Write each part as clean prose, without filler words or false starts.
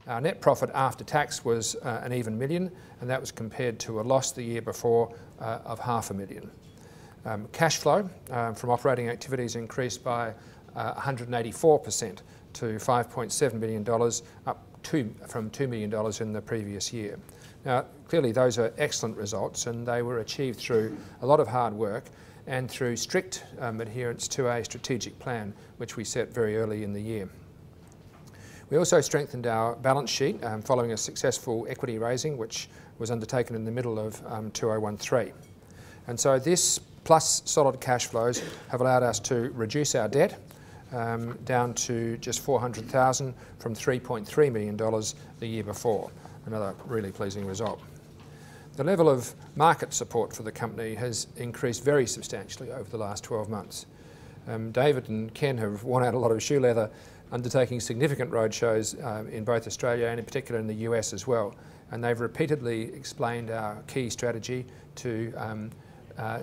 Our net profit after tax was an even million, and that was compared to a loss the year before of $500,000. Cash flow from operating activities increased by 184% to $5.7 million, up from $2 million in the previous year. Now, clearly those are excellent results, and they were achieved through a lot of hard work and through strict adherence to a strategic plan which we set very early in the year. We also strengthened our balance sheet following a successful equity raising which was undertaken in the middle of 2013. And so this plus solid cash flows have allowed us to reduce our debt down to just $400,000 from $3.3 million the year before. Another really pleasing result. The level of market support for the company has increased very substantially over the last 12 months. David and Ken have worn out a lot of shoe leather undertaking significant roadshows in both Australia and in particular in the US as well. And they've repeatedly explained our key strategy to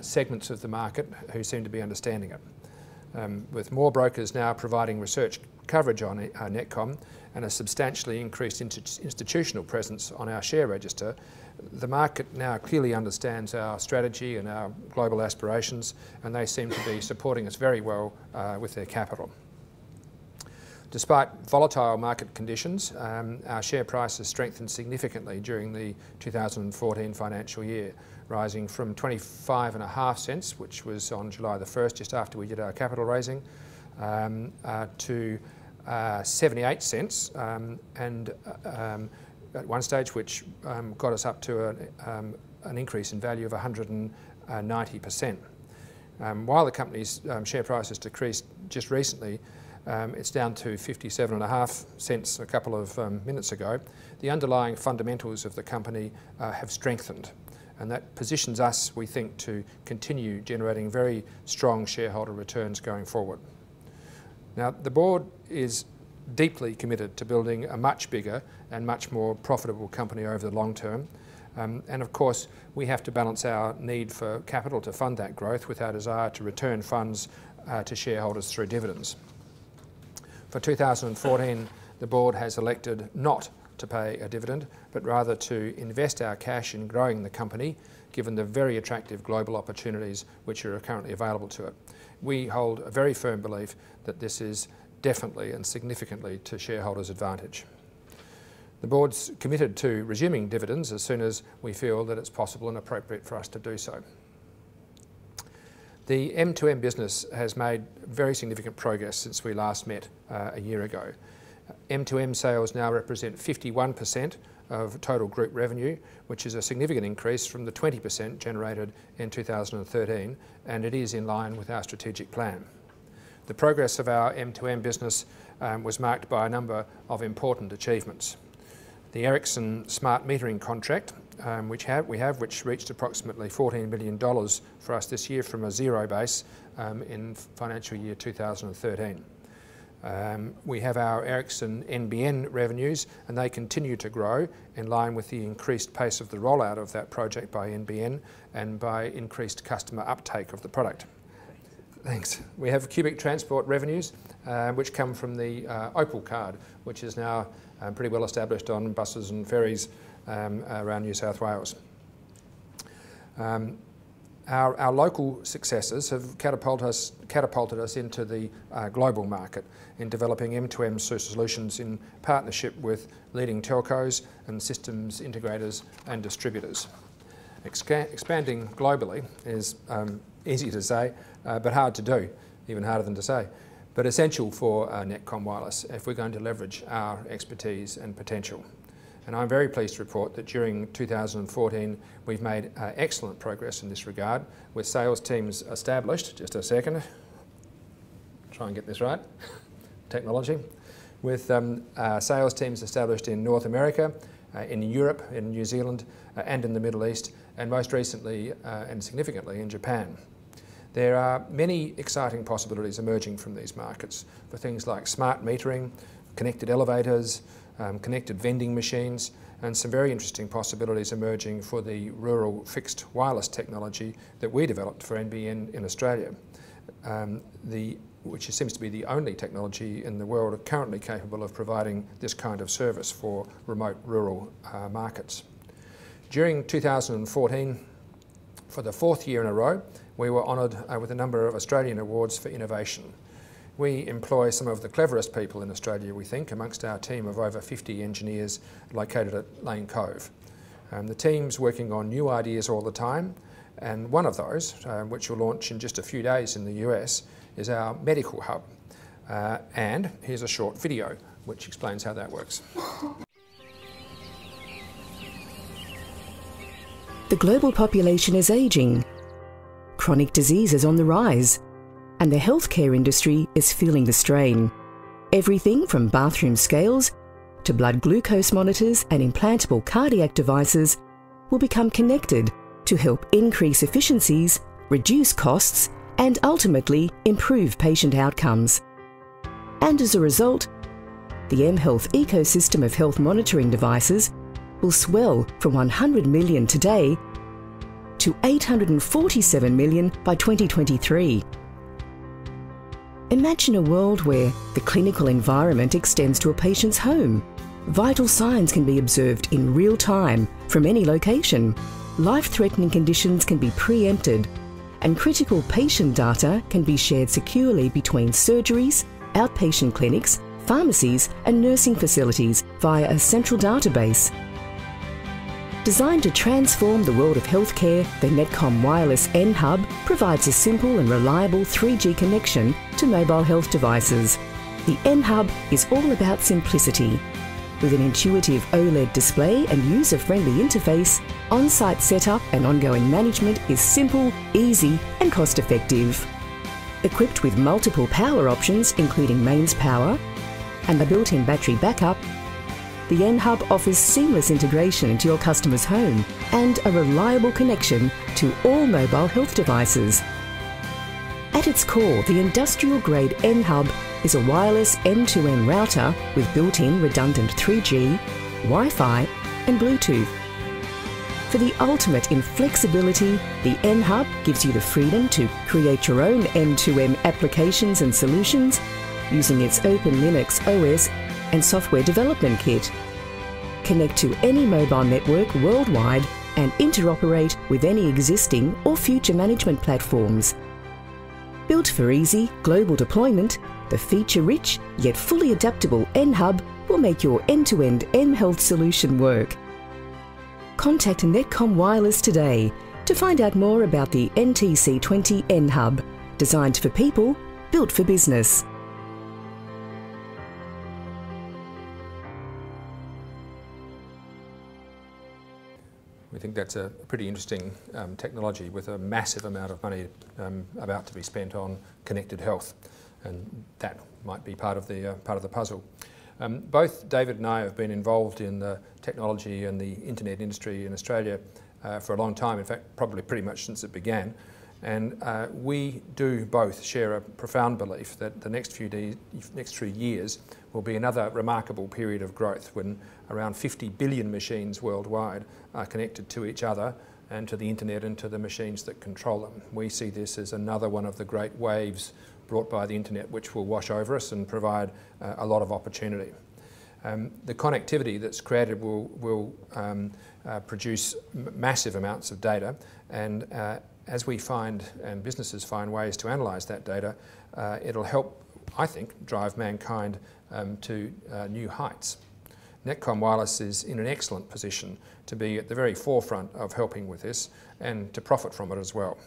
segments of the market who seem to be understanding it. With more brokers now providing research coverage on NetComm and a substantially increased institutional presence on our share register, the market now clearly understands our strategy and our global aspirations, and they seem to be supporting us very well with their capital. Despite volatile market conditions, our share price has strengthened significantly during the 2014 financial year, rising from 25.5 cents, which was on July the 1st, just after we did our capital raising, to 78 cents, and at one stage which got us up to an increase in value of 190%. While the company's share price has decreased just recently, it's down to 57.5 cents a couple of minutes ago. The underlying fundamentals of the company have strengthened, and that positions us, we think, to continue generating very strong shareholder returns going forward. Now, the board is deeply committed to building a much bigger and much more profitable company over the long term. And of course, we have to balance our need for capital to fund that growth with our desire to return funds to shareholders through dividends. For 2014, the board has elected not to pay a dividend, but rather to invest our cash in growing the company, given the very attractive global opportunities which are currently available to it. We hold a very firm belief that this is definitely and significantly to shareholders' advantage. The board's committed to resuming dividends as soon as we feel that it's possible and appropriate for us to do so. The M2M business has made very significant progress since we last met a year ago. M2M sales now represent 51% of total group revenue, which is a significant increase from the 20% generated in 2013, and it is in line with our strategic plan. The progress of our M2M business was marked by a number of important achievements. The Ericsson smart metering contract, which reached approximately $14 million for us this year from a zero base in financial year 2013. We have our Ericsson NBN revenues, and they continue to grow in line with the increased pace of the rollout of that project by NBN and by increased customer uptake of the product. Thanks. We have cubic transport revenues, which come from the Opal card, which is now pretty well established on buses and ferries around New South Wales. Our local successes have catapulted us into the global market in developing M2M solutions in partnership with leading telcos and systems integrators and distributors. Expanding globally is easy to say, but hard to do, even harder than to say, but essential for NetComm Wireless if we're going to leverage our expertise and potential. And I'm very pleased to report that during 2014 we've made excellent progress in this regard, with sales teams established, just a second, try and get this right, technology, with sales teams established in North America, in Europe, in New Zealand, and in the Middle East, and most recently and significantly in Japan. There are many exciting possibilities emerging from these markets for things like smart metering, connected elevators, connected vending machines, and some very interesting possibilities emerging for the rural fixed wireless technology that we developed for NBN in Australia. The which seems to be the only technology in the world currently capable of providing this kind of service for remote rural markets. During 2014, for the 4th year in a row, we were honoured with a number of Australian awards for innovation. We employ some of the cleverest people in Australia, we think, amongst our team of over 50 engineers located at Lane Cove. The team's working on new ideas all the time, and one of those, which will launch in just a few days in the US, is our medical hub. And here's a short video which explains how that works. The global population is ageing, chronic disease is on the rise, and the healthcare industry is feeling the strain. Everything from bathroom scales to blood glucose monitors and implantable cardiac devices will become connected to help increase efficiencies, reduce costs, and ultimately improve patient outcomes. And as a result, the mHealth ecosystem of health monitoring devices will swell from 100 million today to 847 million by 2023. Imagine a world where the clinical environment extends to a patient's home. Vital signs can be observed in real time from any location. Life-threatening conditions can be preempted, and critical patient data can be shared securely between surgeries, outpatient clinics, pharmacies and nursing facilities via a central database. Designed to transform the world of healthcare, the NetComm Wireless N-Hub provides a simple and reliable 3G connection to mobile health devices. The N-Hub is all about simplicity. With an intuitive OLED display and user-friendly interface, on-site setup and ongoing management is simple, easy and cost-effective. Equipped with multiple power options including mains power and a built-in battery backup, the N-Hub offers seamless integration into your customer's home and a reliable connection to all mobile health devices. At its core, the industrial-grade N-Hub is a wireless end-to-end router with built-in redundant 3G, Wi-Fi and Bluetooth. For the ultimate in flexibility, the N-Hub gives you the freedom to create your own end-to-end applications and solutions using its Open Linux OS and software development kit. Connect to any mobile network worldwide and interoperate with any existing or future management platforms. Built for easy global deployment, the feature-rich yet fully adaptable N-Hub will make your end-to-end mHealth solution work. Contact NetComm Wireless today to find out more about the NTC20 N-Hub, designed for people, built for business. We think that's a pretty interesting technology with a massive amount of money about to be spent on connected health, and that might be part of the puzzle. Both David and I have been involved in the technology and the internet industry in Australia for a long time, in fact probably pretty much since it began, and we do both share a profound belief that the next few years will be another remarkable period of growth when around 50 billion machines worldwide are connected to each other and to the internet and to the machines that control them. We see this as another one of the great waves brought by the internet which will wash over us and provide a lot of opportunity. The connectivity that's created will produce massive amounts of data, and as we find and businesses find ways to analyse that data, it'll help, I think, drive mankind to new heights. NetComm Wireless is in an excellent position to be at the very forefront of helping with this and to profit from it as well.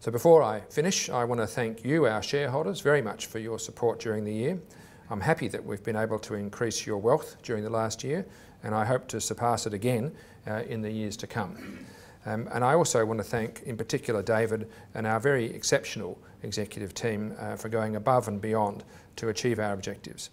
So before I finish, I want to thank you, our shareholders, very much for your support during the year. I'm happy that we've been able to increase your wealth during the last year, and I hope to surpass it again in the years to come. And I also want to thank in particular David and our very exceptional executive team for going above and beyond to achieve our objectives.